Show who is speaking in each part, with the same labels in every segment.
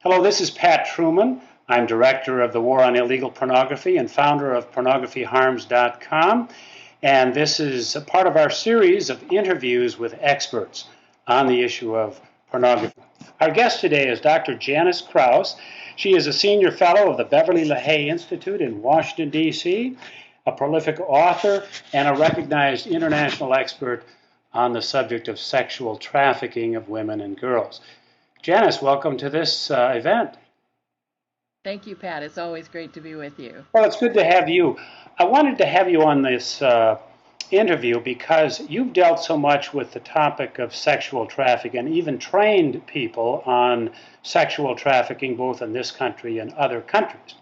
Speaker 1: Hello, this is Pat Trueman. I'm director of the War on Illegal Pornography and founder of pornographyharms.com. And this is a part of our series of interviews with experts on the issue of pornography. Our guest today is Dr. Janice Crouse. She is a senior fellow of the Beverly LaHaye Institute in Washington, D.C., a prolific author, and a recognized international expert on the subject of sexual trafficking of women and girls. Janice, welcome to this event.
Speaker 2: Thank you, Pat. It's always great to be with you.
Speaker 1: Well, it's good to have you. I wanted to have you on this interview because you've dealt so much with the topic of sexual trafficking and even trained people on sexual trafficking both in this country and other countries.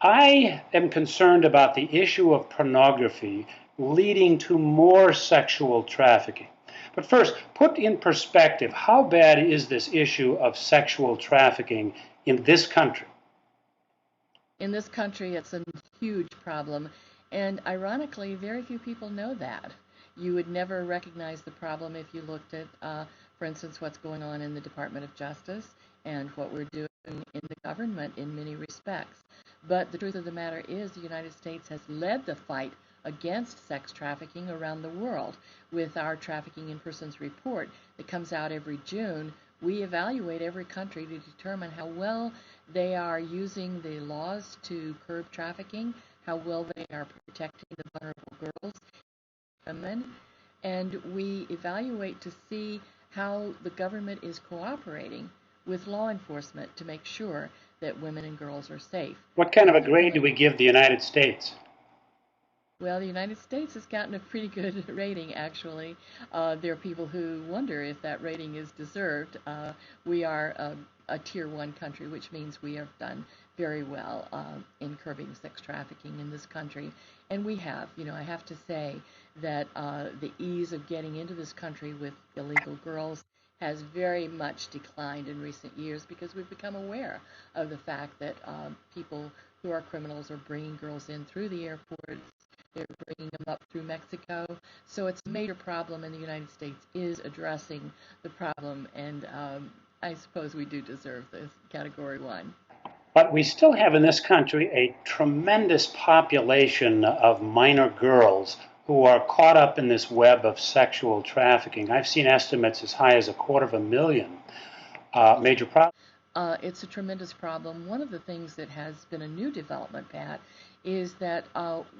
Speaker 1: I am concerned about the issue of pornography leading to more sexual trafficking. But first, put in perspective, how bad is this issue of sexual trafficking in this country?
Speaker 2: In this country, it's a huge problem, and ironically, very few people know that. You would never recognize the problem if you looked at, for instance, what's going on in the Department of Justice and what we're doing in the government in many respects. But the truth of the matter is the United States has led the fight against sex trafficking around the world. With our Trafficking in Persons report that comes out every June, we evaluate every country to determine how well they are using the laws to curb trafficking, how well they are protecting the vulnerable girls and women, and we evaluate to see how the government is cooperating with law enforcement to make sure that women and girls are safe.
Speaker 1: What kind of a grade do we give the United States?
Speaker 2: Well, the United States has gotten a pretty good rating, actually. There are people who wonder if that rating is deserved. We are a Tier 1 country, which means we have done very well in curbing sex trafficking in this country. And we have. I have to say that the ease of getting into this country with illegal girls has very much declined in recent years because we've become aware of the fact that people who are criminals are bringing girls in through the airports. They're bringing them up through Mexico. So it's a major problem, and the United States is addressing the problem. And I suppose we do deserve this Category 1.
Speaker 1: But we still have in this country a tremendous population of minor girls who are caught up in this web of sexual trafficking. I've seen estimates as high as 250,000. Major problem.
Speaker 2: It's a tremendous problem. One of the things that has been a new development, Pat, is that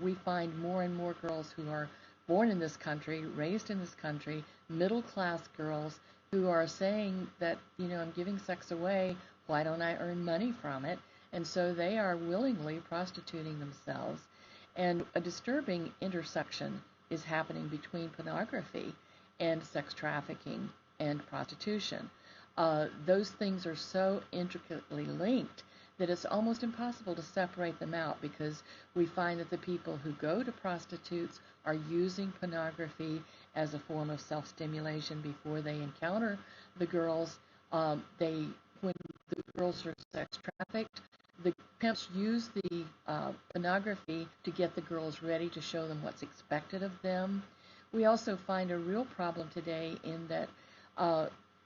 Speaker 2: we find more and more girls who are born in this country, raised in this country, middle-class girls who are saying that, I'm giving sex away, why don't I earn money from it? And so they are willingly prostituting themselves. And a disturbing intersection is happening between pornography and sex trafficking and prostitution. Those things are so intricately linked that it's almost impossible to separate them out because we find that the people who go to prostitutes are using pornography as a form of self-stimulation before they encounter the girls. When the girls are sex trafficked, the pimps use the pornography to get the girls ready to show them what's expected of them. We also find a real problem today in that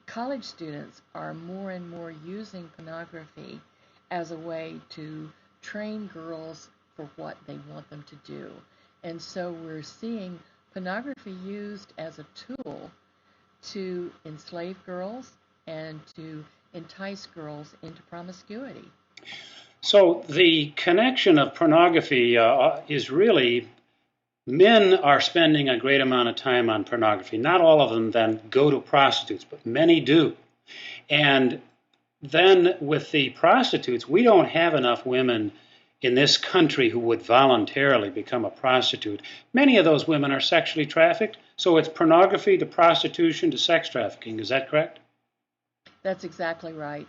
Speaker 2: college students are more and more using pornography as a way to train girls for what they want them to do. And so we're seeing pornography used as a tool to enslave girls and to entice girls into promiscuity.
Speaker 1: So the connection of pornography is really men are spending a great amount of time on pornography. Not all of them then go to prostitutes, but many do. And then with the prostitutes, we don't have enough women in this country who would voluntarily become a prostitute. Many of those women are sexually trafficked. So it's pornography to prostitution to sex trafficking. Is that correct?
Speaker 2: That's exactly right.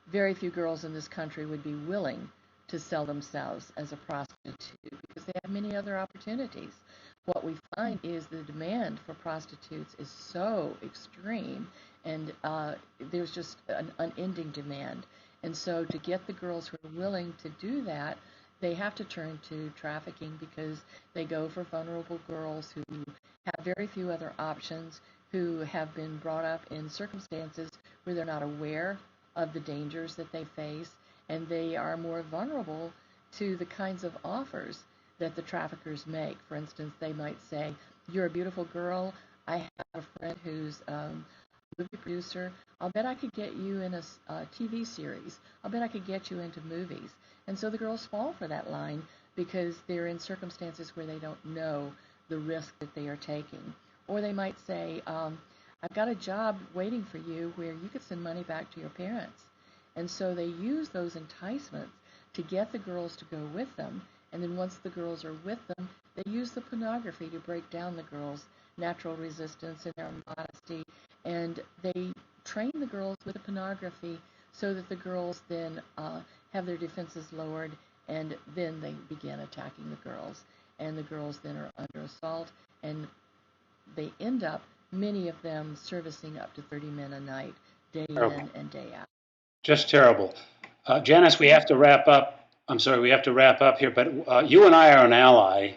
Speaker 2: Very few girls in this country would be willing to sell themselves as a prostitute because they have many other opportunities. What we find is the demand for prostitutes is so extreme, and there's just an unending demand. And so to get the girls who are willing to do that, they have to turn to trafficking because they go for vulnerable girls who have very few other options, who have been brought up in circumstances where they're not aware of the dangers that they face, and they are more vulnerable to the kinds of offers that the traffickers make. For instance, they might say, "You're a beautiful girl. I have a friend who's movie producer. I'll bet I could get you in a TV series. I'll bet I could get you into movies." And so the girls fall for that line because they're in circumstances where they don't know the risk that they are taking. Or they might say, "I've got a job waiting for you where you could send money back to your parents." And so they use those enticements to get the girls to go with them. And then once the girls are with them, they use the pornography to break down the girls' natural resistance and their modesty. And they train the girls with the pornography so that the girls then have their defenses lowered, and then they begin attacking the girls. And the girls then are under assault, and they end up, many of them, servicing up to 30 men a night, day in and day out.
Speaker 1: Just terrible. Janice, we have to wrap up. I'm sorry, we have to wrap up here, but you and I are an ally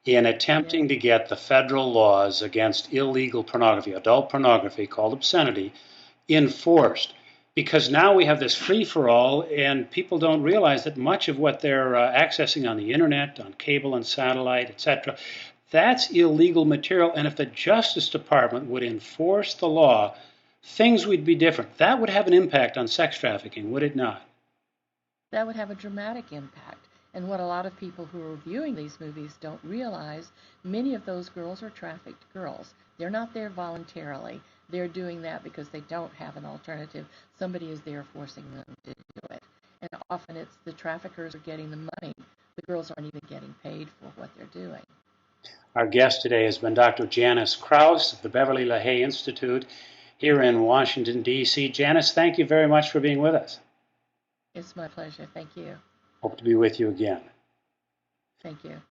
Speaker 1: in attempting to get the federal laws against illegal pornography, adult pornography called obscenity, enforced. Because now we have this free-for-all, and people don't realize that much of what they're accessing on the internet, on cable and satellite, etc., that's illegal material. And if the Justice Department would enforce the law, things would be different. That would have an impact on sex trafficking, would it not?
Speaker 2: That would have a dramatic impact. And what a lot of people who are viewing these movies don't realize, many of those girls are trafficked girls. They're not there voluntarily. They're doing that because they don't have an alternative. Somebody is there forcing them to do it. And often it's the traffickers are getting the money. The girls aren't even getting paid for what they're doing.
Speaker 1: Our guest today has been Dr. Janice Crouse of the Beverly LaHaye Institute here in Washington, D.C. Janice, thank you very much for being with us.
Speaker 2: It's my pleasure. Thank you.
Speaker 1: Hope to be with you again.
Speaker 2: Thank you.